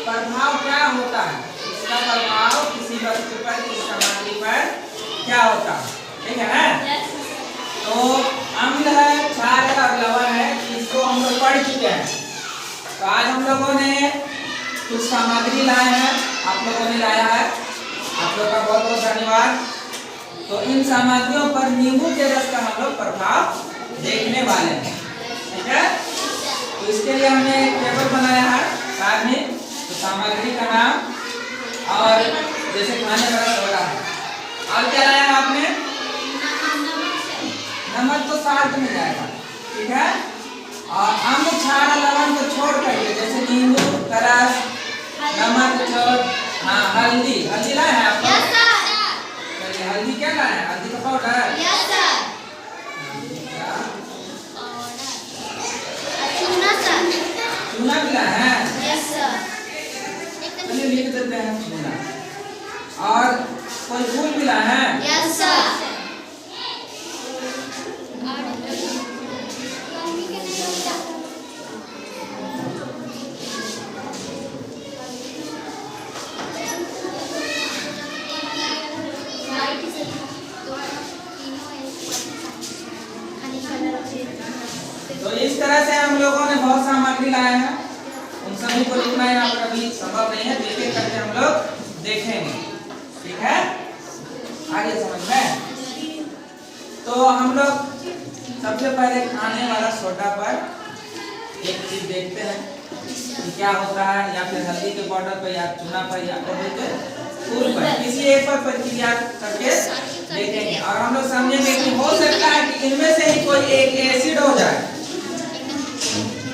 प्रभाव क्या होता है, इसका प्रभाव किसी वस्तु पर, किसी सामग्री पर क्या होता है, ठीक है ना। तो अम्ल है, क्षार है और लवण है, इसको हम लोग पढ़ चुके हैं। तो आज हम लोगों ने कुछ सामग्री लाए हैं, आप लोगों ने लाया है, आप लोग का बहुत बहुत धन्यवाद। तो इन सामग्रियों पर नींबू के रस का हम लोग प्रभाव देखने वाले हैं, ठीक है। तो इसके लिए हमने एक टेबल बनाया है साथ में, तो सामग्री का नाम और जैसे खाने वाला सोडा है, और क्या लाया है आपने, नमक तो साथ में जाएगा, ठीक है। और अम्ल क्षार लवण को छोड़ करके जैसे नींबू का रस, नमक छोड़, हाँ हल्दी, हल्दी लाए हैं आप लोग? चलिए हल्दी क्या लाए हैं, हल्दी का पाउडर, चूना भी लाए हैं, चलिए लिख देते हैं चूना। और कोई फूल भी लाए हैं, तो इस तरह से हम लोगों ने बहुत सामग्री लाए हैं, उन सभी को लिखना यहाँ पर अभी संभव नहीं है, देखे करके हम लोग देखेंगे, ठीक है। आगे समझ में। तो हम लोग सबसे पहले खाने वाला सोडा पर एक चीज देखते हैं कि क्या होता है, या फिर हल्दी के पाउडर पर, या चूना पर, या फूल पर, किसी एक पर प्रक्रिया करके देखेंगे। और हम लोग समझेंगे कि हो सकता है कि इनमें से ही कोई एक एसिड हो जाए,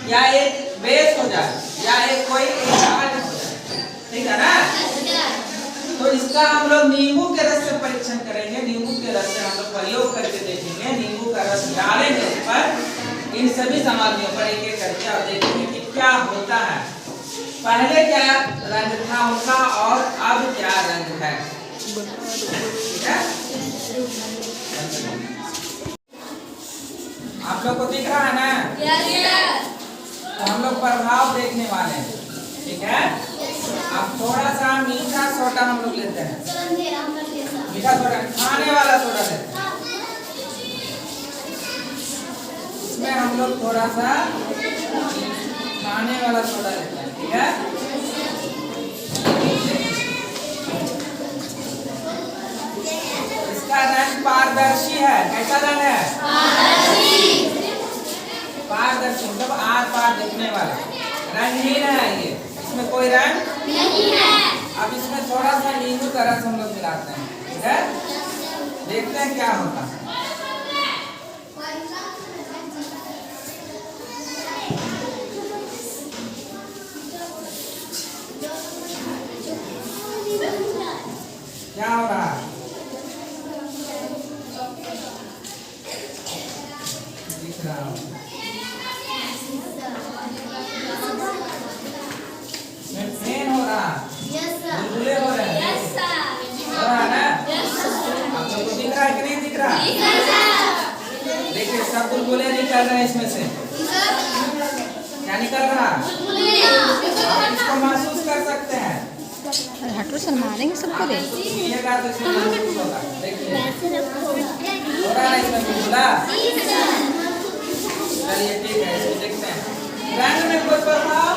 या एक बेस हो जाए, या एक कोई एल्काइल हो जाए, ठीक है ना। तो इसका हम लोग नींबू के रस से परीक्षण करेंगे, नींबू के रस से हम लोग प्रयोग करके देखेंगे, नींबू का रस डालेंगे उस पर, इन सभी सामग्रियों पर एक एक करके, और देखेंगे कि क्या होता है, पहले क्या रंग था उनका और अब क्या रंग है, ठीक है। आप लोग को दिख रहा है ना, तो हम लोग प्रभाव देखने वाले हैं, ठीक है। अब थोड़ा सा मीठा सोडा हम लोग लेते हैं, मीठा सोडा खाने वाला सोडा लेते हैं, इसमें हम लोग थोड़ा सा खाने वाला सोडा लेते हैं, ठीक है। इसका रंग पारदर्शी है, कैसा रंग है, पारदर्शी, मतलब आर पार देखने वाला, रंगहीन है ये, इसमें कोई रंग नहीं है। अब इसमें थोड़ा सा नींबू का रस हम लोग मिलाते हैं, ठीक है, देखते हैं क्या होता है। क्या हो रहा है, दिख रहा है, फेन हो रहा, बुलबुले हो रहे हैं, हो रहा है ना, आप लोग को दिख रहा है कि नहीं दिख रहा, देखिए सब बुलबुले निकल रहे हैं इसमें से, क्या निकल रहा, आप इसको महसूस कर सकते हैं, हटो सर मारेंगे सबको, तो इसमें महसूस होगा, देखिए हो रहा है इसमें बुलबुला, चलिए ठीक है, इसको देखते हैं, रंग में कोई प्रभाव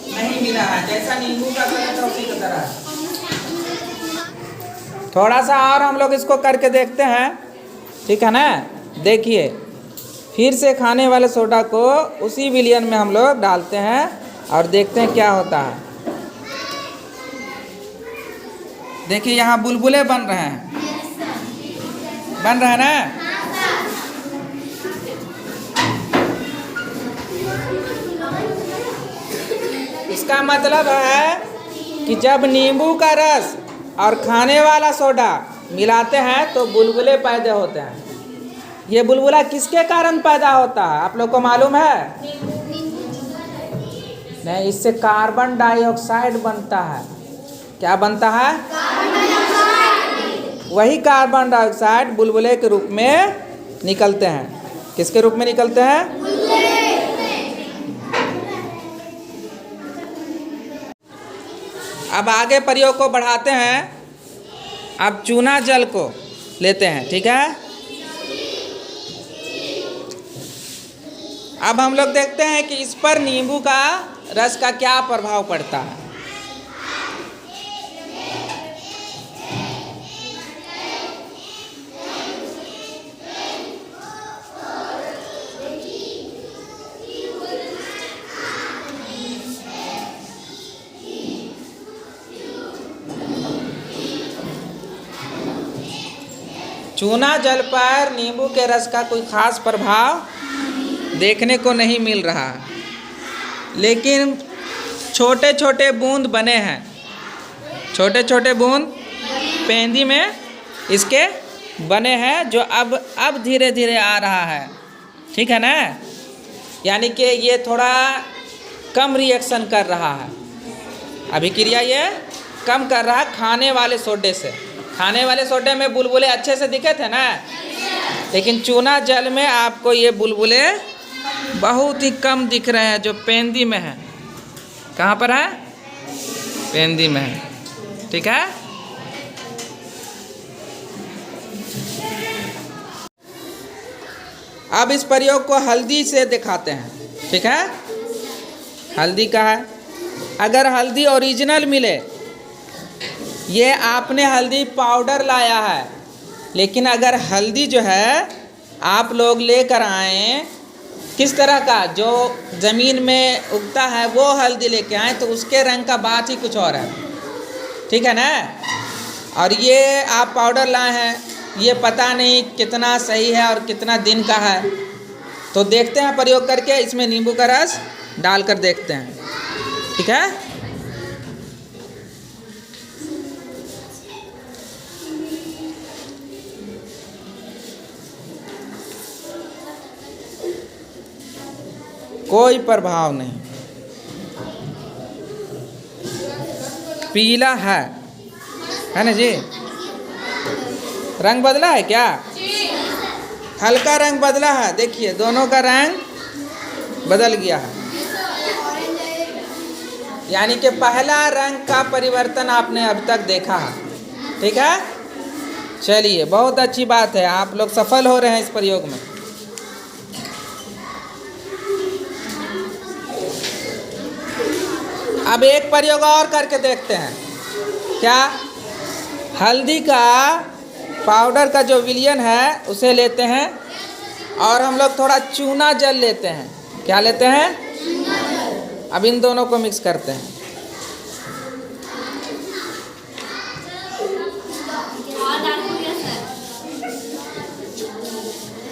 नहीं मिला है, जैसा नींबू का कलर था उसी की तरह। थोड़ा सा और हम लोग इसको करके देखते हैं, ठीक है ना। देखिए फिर से खाने वाले सोडा को उसी विलियन में हम लोग डालते हैं और देखते हैं क्या होता है। देखिए यहाँ बुलबुले बन रहे हैं, बन रहे हैं ना। इसका मतलब है कि जब नींबू का रस और खाने वाला सोडा मिलाते हैं तो बुलबुले पैदा होते हैं। ये बुलबुला किसके कारण पैदा होता है आप लोग को मालूम है? नहीं, इससे कार्बन डाइऑक्साइड बनता है। क्या बनता है? वही कार्बन डाइऑक्साइड बुलबुले के रूप में निकलते हैं। किसके रूप में निकलते हैं? अब आगे प्रयोग को बढ़ाते हैं। अब चूना जल को लेते हैं, ठीक है। अब हम लोग देखते हैं कि इस पर नींबू का रस का क्या प्रभाव पड़ता है। चूना जल पर नींबू के रस का कोई खास प्रभाव देखने को नहीं मिल रहा, लेकिन छोटे छोटे बूंद बने हैं। छोटे छोटे बूंद पेंदी में इसके बने हैं, जो अब धीरे धीरे आ रहा है, ठीक है ना। यानी कि ये थोड़ा कम रिएक्शन कर रहा है, अभिक्रिया ये कम कर रहा है खाने वाले सोडे से। खाने वाले सोडे में बुलबुले अच्छे से दिखे थे ना, लेकिन चूना जल में आपको ये बुलबुले बहुत ही कम दिख रहे हैं, जो पेंदी में है। कहाँ पर है? पेंदी में है, ठीक है। अब इस प्रयोग को हल्दी से दिखाते हैं, ठीक है। हल्दी का है, अगर हल्दी ओरिजिनल मिले, ये आपने हल्दी पाउडर लाया है, लेकिन अगर हल्दी जो है आप लोग लेकर आए किस तरह का, जो ज़मीन में उगता है वो हल्दी लेके आए, तो उसके रंग का बात ही कुछ और है, ठीक है ना। और ये आप पाउडर लाए हैं, ये पता नहीं कितना सही है और कितना दिन का है। तो देखते हैं प्रयोग करके, इसमें नींबू का रस डालकर देखते हैं, ठीक है। कोई प्रभाव नहीं, पीला है ना जी। रंग बदला है क्या? हल्का रंग बदला है, देखिए दोनों का रंग बदल गया है। यानी कि पहला रंग का परिवर्तन आपने अब तक देखा है, ठीक है। चलिए, बहुत अच्छी बात है, आप लोग सफल हो रहे हैं इस प्रयोग में। अब एक प्रयोग और करके देखते हैं, क्या? हल्दी का पाउडर का जो विलयन है उसे लेते हैं, और हम लोग थोड़ा चूना जल लेते हैं। क्या लेते हैं? अब इन दोनों को मिक्स करते हैं।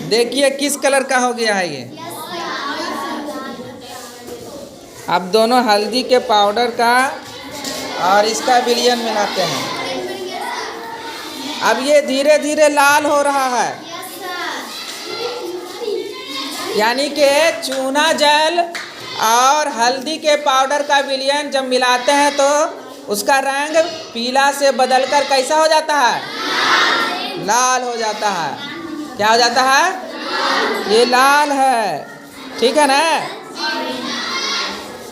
देखिए किस कलर का हो गया है ये। अब दोनों हल्दी के पाउडर का और इसका विलयन मिलाते हैं। अब ये धीरे धीरे लाल हो रहा है, यानी कि चूना जल और हल्दी के पाउडर का विलयन जब मिलाते हैं तो उसका रंग पीला से बदलकर कैसा हो जाता है? लाल हो जाता है। क्या हो जाता है? ये लाल है, ठीक है ना।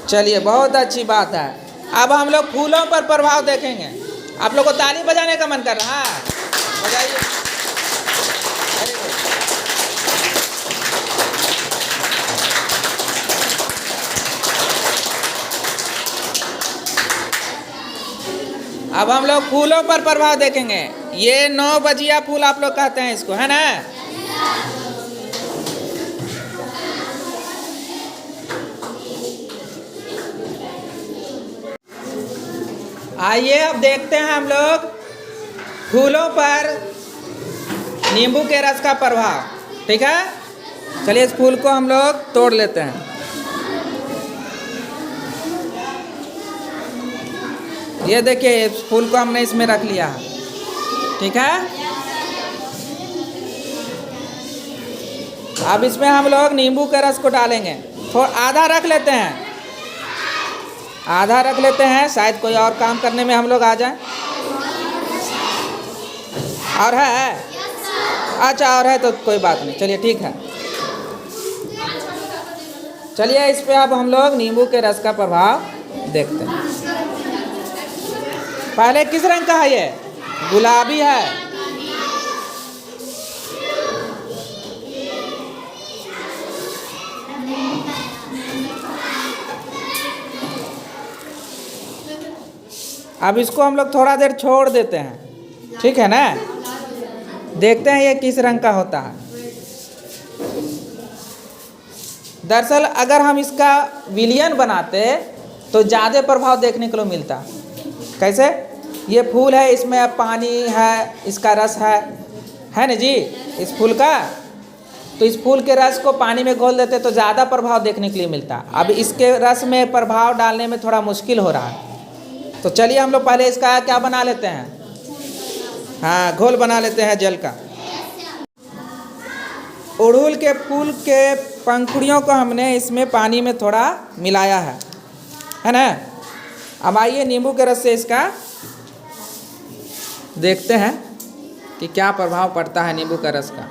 चलिए, बहुत अच्छी बात है। अब हम लोग फूलों पर प्रभाव देखेंगे। आप लोग को ताली बजाने का मन कर रहा है? बजाइए। अब हम लोग फूलों पर प्रभाव देखेंगे। ये 9 बजिया फूल आप लोग कहते हैं इसको, है ना। आइए अब देखते हैं हम लोग फूलों पर नींबू के रस का प्रभाव, ठीक है। चलिए, इस फूल को हम लोग तोड़ लेते हैं। ये देखिए, इस फूल को हमने इसमें रख लिया है, ठीक है। अब इसमें हम लोग नींबू के रस को डालेंगे। थोड़ा आधा रख लेते हैं, आधा रख लेते हैं, शायद कोई और काम करने में हम लोग आ जाएं। और है? अच्छा, और है तो कोई बात नहीं, चलिए ठीक है। चलिए इस पे अब हम लोग नींबू के रस का प्रभाव देखते हैं। पहले किस रंग का है ये? गुलाबी है। अब इसको हम लोग थोड़ा देर छोड़ देते हैं, ठीक है ना? देखते हैं ये किस रंग का होता है। दरअसल अगर हम इसका विलयन बनाते तो ज़्यादा प्रभाव देखने को मिलता। कैसे? ये फूल है, इसमें अब पानी है, इसका रस है ना जी, इस फूल का। तो इस फूल के रस को पानी में घोल देते तो ज़्यादा प्रभाव देखने के लिए मिलता। अब इसके रस में प्रभाव डालने में थोड़ा मुश्किल हो रहा है। तो चलिए हम लोग पहले इसका क्या बना लेते हैं, हाँ, घोल बना लेते हैं जल का। अड़हुल के फूल के पंखुड़ियों को हमने इसमें पानी में थोड़ा मिलाया है ना? अब आइए नींबू के रस से इसका देखते हैं कि क्या प्रभाव पड़ता है नींबू का रस का।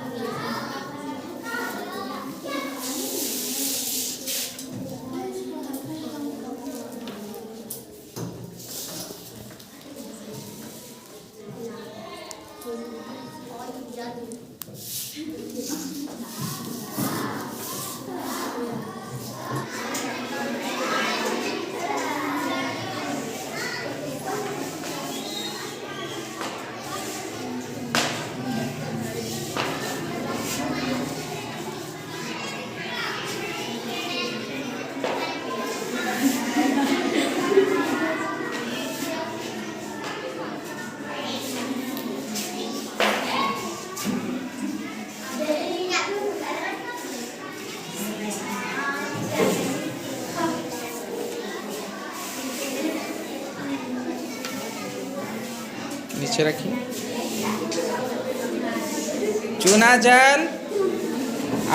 नीचे रखिए। चूना जल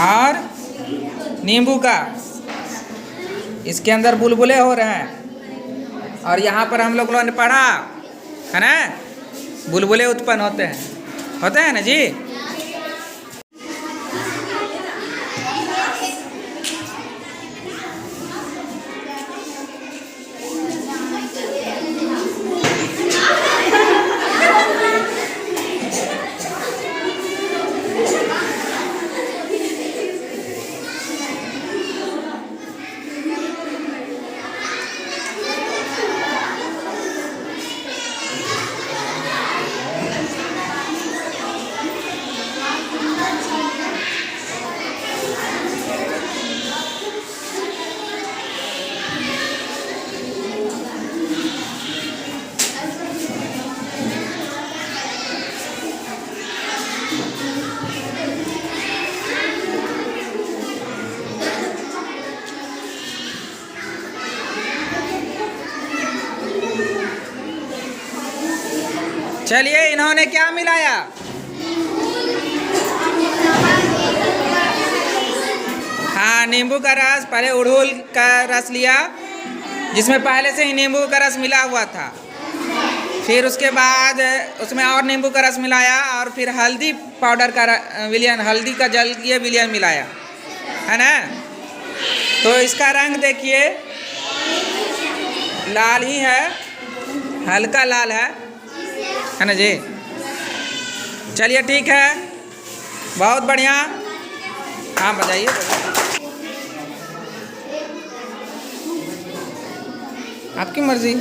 और नींबू का इसके अंदर बुलबुले हो रहे हैं और यहाँ पर हम लोगों ने पढ़ा है ना, बुलबुले उत्पन्न होते हैं ना जी। चलिए इन्होंने क्या मिलाया? हाँ, नींबू का रस। पहले अड़हुल का रस लिया जिसमें पहले से ही नींबू का रस मिला हुआ था, फिर उसके बाद उसमें और नींबू का रस मिलाया और फिर हल्दी पाउडर का विलयन, हल्दी का जल ये विलयन मिलाया है ना। तो इसका रंग देखिए लाल ही है, हल्का लाल है ना जी। चलिए ठीक है, बहुत बढ़िया। हाँ बताइए। आपकी मर्जी।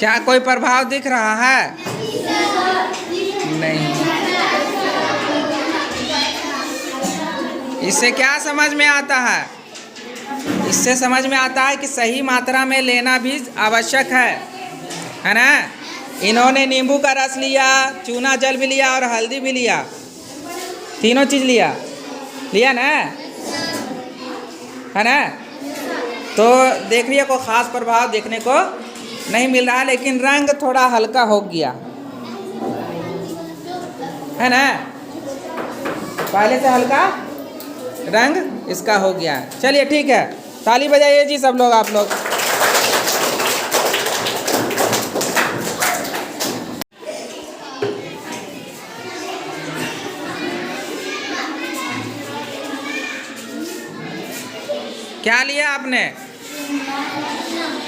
क्या कोई प्रभाव दिख रहा है? नहीं। इससे क्या समझ में आता है? इससे समझ में आता है कि सही मात्रा में लेना भी आवश्यक है ना। इन्होंने नींबू का रस लिया, चूना जल भी लिया और हल्दी भी लिया, तीनों चीज लिया ना, है ना। तो देख रही है कोई खास प्रभाव देखने को नहीं मिल रहा, लेकिन रंग थोड़ा हल्का हो गया है ना, पहले से हल्का रंग इसका हो गया। चलिए ठीक है, ताली बजाइए जी सब लोग, आप लोग। क्या लिया आपने?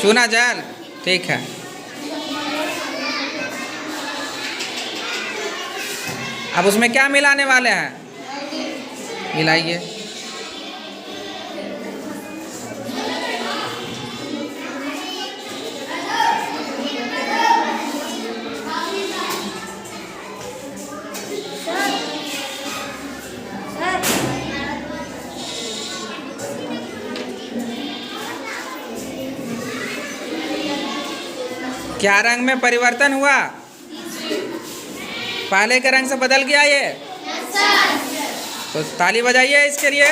चूना जल, ठीक है। अब उसमें क्या मिलाने वाले हैं? मिलाइए। क्या रंग में परिवर्तन हुआ? पहले के रंग से बदल गया ये? तो ताली बजाइए इसके लिए।